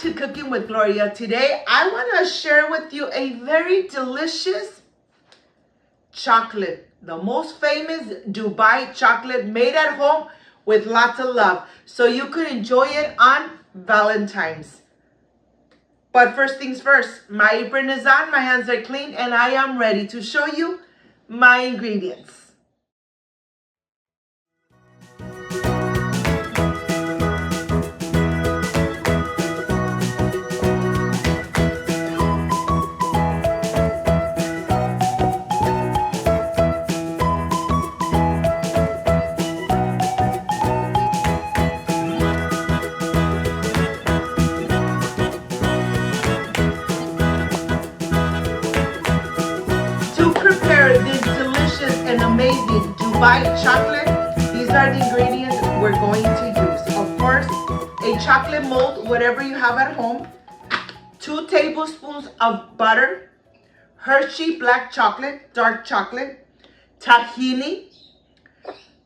to Cooking with Gloria. Today, I want to share with you a very delicious chocolate. The most famous Dubai chocolate made at home with lots of love. So you could enjoy it on Valentine's. But first things first, my apron is on, my hands are clean, and I am ready to show you my ingredients. To prepare this delicious and amazing Dubai chocolate, these are the ingredients we're going to use. Of course, a chocolate mold, whatever you have at home, 2 tablespoons of butter, Hershey black chocolate, dark chocolate, tahini,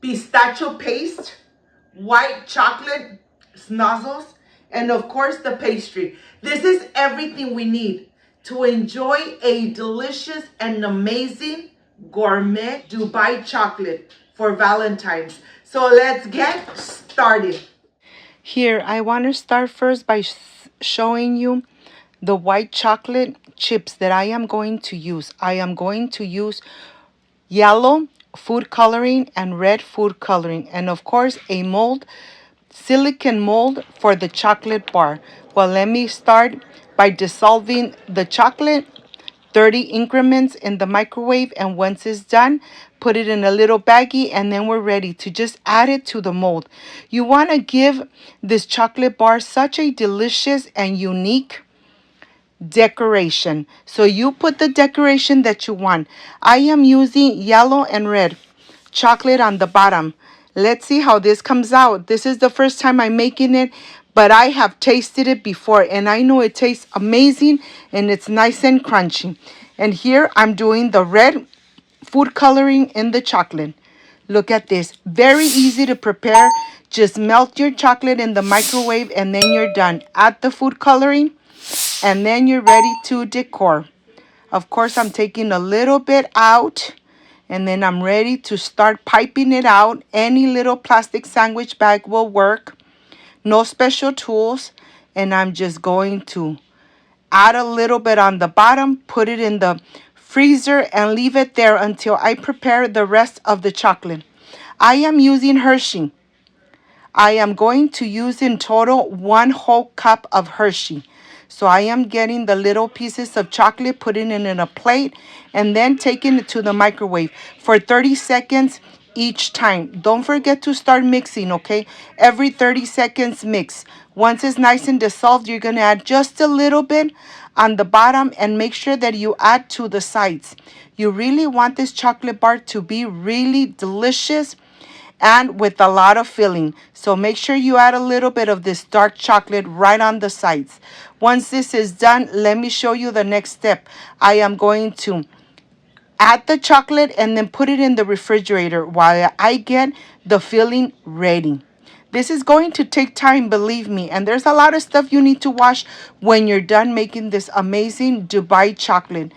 pistachio paste, white chocolate snozzles, and of course the pastry. This is everything we need to enjoy a delicious and amazing gourmet Dubai chocolate for Valentine's. So let's get started. Here, I want to start first by showing you the white chocolate chips that I am going to use. I am going to use yellow food coloring and red food coloring, and of course a mold, silicone mold for the chocolate bar. Well, let me start by dissolving the chocolate 30 increments in the microwave, and once it's done, put it in a little baggie, and then we're ready to just add it to the mold. You want to give this chocolate bar such a delicious and unique decoration. So you put the decoration that you want. I am using yellow and red chocolate on the bottom. Let's see how this comes out. This is the first time I'm making it, but I have tasted it before and I know it tastes amazing and it's nice and crunchy. And here I'm doing the red food coloring in the chocolate. Look at this. Very easy to prepare. Just melt your chocolate in the microwave and then you're done. Add the food coloring and then you're ready to decor. Of course, I'm taking a little bit out and then I'm ready to start piping it out. Any little plastic sandwich bag will work. No special tools. And I'm just going to add a little bit on the bottom, put it in the freezer and leave it there until I prepare the rest of the chocolate. I am using Hershey. I am going to use in total 1 whole cup of Hershey. So I am getting the little pieces of chocolate, putting it in a plate, and then taking it to the microwave for 30 seconds each time. Don't forget to start mixing, okay? Every 30 seconds mix. Once it's nice and dissolved, you're going to add just a little bit on the bottom and make sure that you add to the sides. You really want this chocolate bar to be really delicious and with a lot of filling. So make sure you add a little bit of this dark chocolate right on the sides. Once this is done, let me show you the next step. I am going to add the chocolate and then put it in the refrigerator while I get the filling ready. This is going to take time, believe me, and there's a lot of stuff you need to wash when you're done making this amazing Dubai chocolate,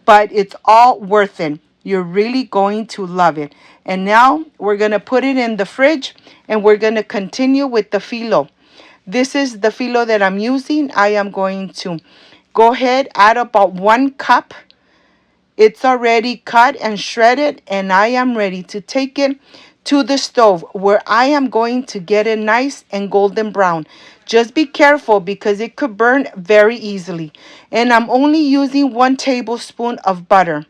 but it's all worth it. You're really going to love it. And now we're going to put it in the fridge and we're going to continue with the Philo. This is the Philo that I'm using. I am going to go ahead, add about 1 cup. It's already cut and shredded, and I am ready to take it to the stove where I am going to get it nice and golden brown. Just be careful because it could burn very easily. And I'm only using 1 tablespoon of butter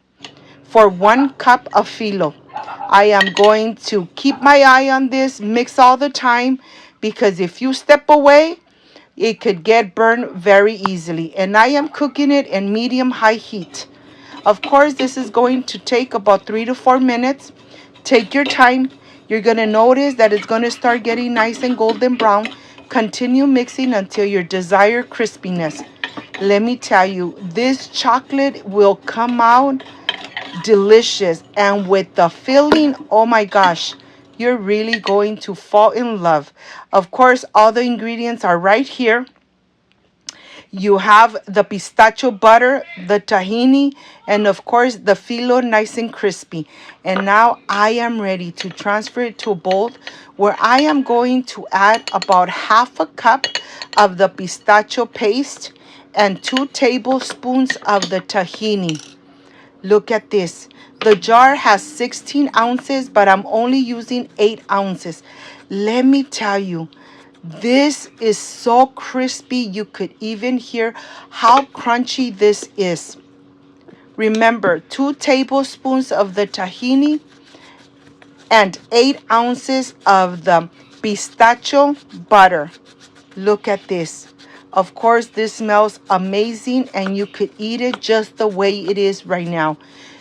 for 1 cup of Philo. I am going to keep my eye on this, mix all the time, because if you step away, it could get burned very easily. And I am cooking it in medium-high heat. Of course, this is going to take about 3 to 4 minutes. Take your time. You're going to notice that it's going to start getting nice and golden brown. Continue mixing until your desired crispiness. Let me tell you, this chocolate will come out delicious, and with the filling, oh my gosh, you're really going to fall in love. Of course, all the ingredients are right here. You have the pistachio butter, the tahini, and of course the Philo nice and crispy. And now I am ready to transfer it to a bowl where I am going to add about half a cup of the pistachio paste and 2 tablespoons of the tahini. Look at this. The jar has 16 ounces, but I'm only using 8 ounces. Let me tell you, this is so crispy. You could even hear how crunchy this is. Remember, 2 tablespoons of the tahini and 8 ounces of the pistachio butter. Look at this. Of course, this smells amazing and you could eat it just the way it is right now.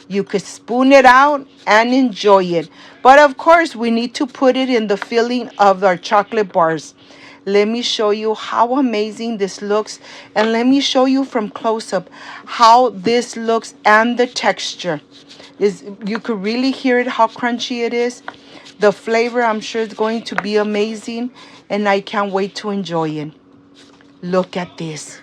You could spoon it out and enjoy it. But of course, we need to put it in the filling of our chocolate bars. Let me show you how amazing this looks. And let me show you from close up how this looks and the texture. You could really hear it, how crunchy it is. The flavor, I'm sure, is going to be amazing. And I can't wait to enjoy it. Look at this.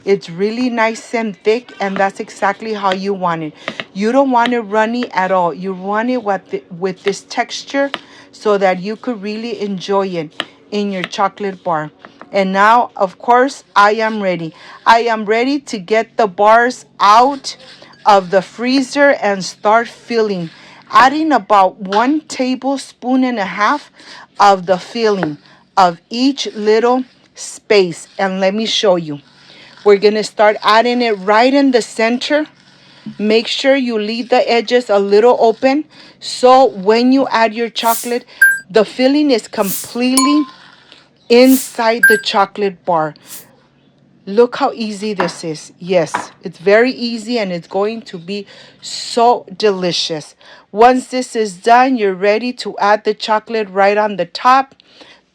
It's really nice and thick, and that's exactly how you want it. You don't want it runny at all. You want it with this texture so that you could really enjoy it in your chocolate bar. And now, of course, I am ready. I am ready to get the bars out of the freezer and start filling. Adding about 1 tablespoon and a half of the filling of each little space. And let me show you. We're going to start adding it right in the center. Make sure you leave the edges a little open so when you add your chocolate, the filling is completely inside the chocolate bar. Look how easy this is. Yes, it's very easy and it's going to be so delicious. Once this is done, you're ready to add the chocolate right on the top.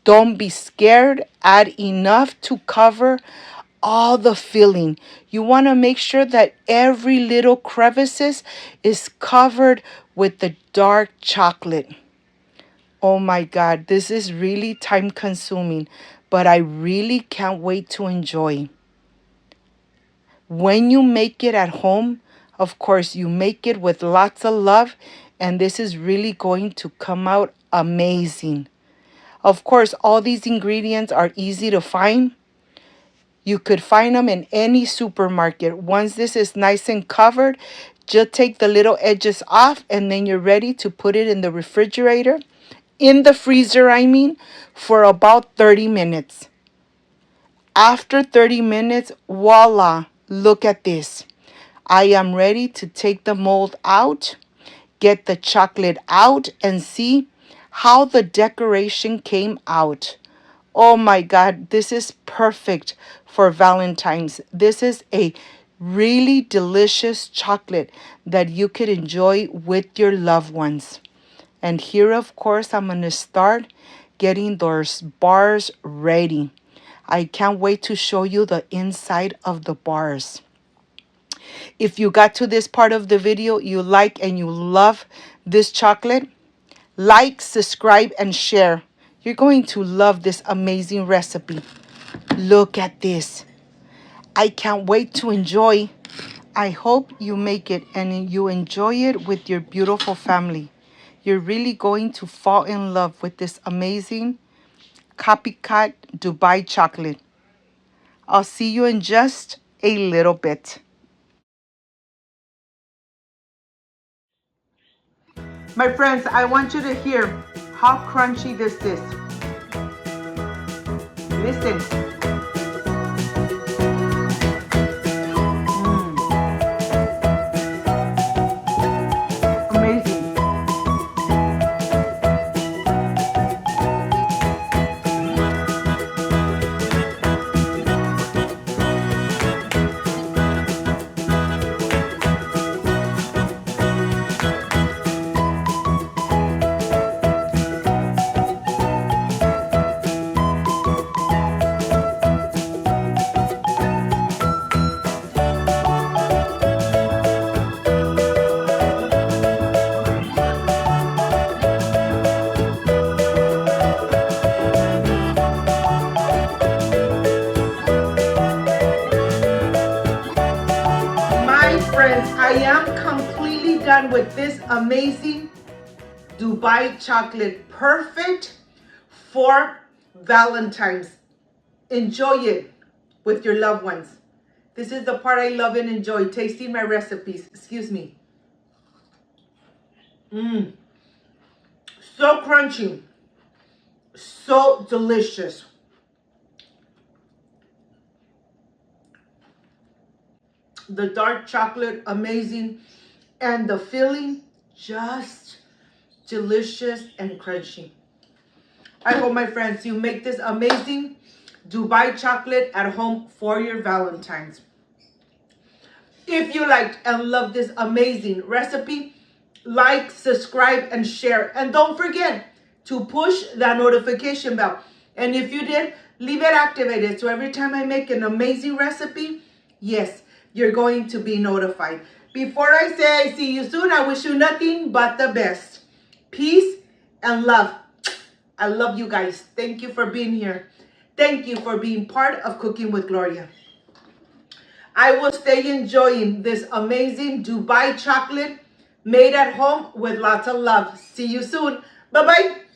Don't be scared. Add enough to cover all the filling. You want to make sure that every little crevices is covered with the dark chocolate. Oh my God, this is really time consuming, but I really can't wait to enjoy. When you make it at home, of course, you make it with lots of love, and this is really going to come out amazing. Of course, all these ingredients are easy to find. You could find them in any supermarket. Once this is nice and covered, just take the little edges off, and then you're ready to put it in the refrigerator, in the freezer, I mean, for about 30 minutes. After 30 minutes, voila, look at this. I am ready to take the mold out, get the chocolate out, and see how the decoration came out. Oh my God, this is perfect for Valentine's. This is a really delicious chocolate that you could enjoy with your loved ones. And here, of course, I'm going to start getting those bars ready. I can't wait to show you the inside of the bars. If you got to this part of the video, you like and you love this chocolate, like, subscribe, and share. You're going to love this amazing recipe. Look at this. I can't wait to enjoy. I hope you make it and you enjoy it with your beautiful family. You're really going to fall in love with this amazing copycat Dubai chocolate. I'll see you in just a little bit. My friends, I want you to hear how crunchy this is. Listen. Amazing. I am completely done with this amazing Dubai chocolate. Perfect for Valentine's. Enjoy it with your loved ones. This is the part I love and enjoy, tasting my recipes. Excuse me. So crunchy. So delicious. The dark chocolate, amazing. And the filling, just delicious and crunchy. I hope, my friends, you make this amazing Dubai chocolate at home for your Valentine's. If you liked and loved this amazing recipe, like, subscribe, and share. And don't forget to push that notification bell. And if you did, leave it activated. So every time I make an amazing recipe, yes, you're going to be notified. Before I say I see you soon, I wish you nothing but the best. Peace and love. I love you guys. Thank you for being here. Thank you for being part of Cooking with Gloria. I will stay enjoying this amazing Dubai chocolate made at home with lots of love. See you soon. Bye-bye.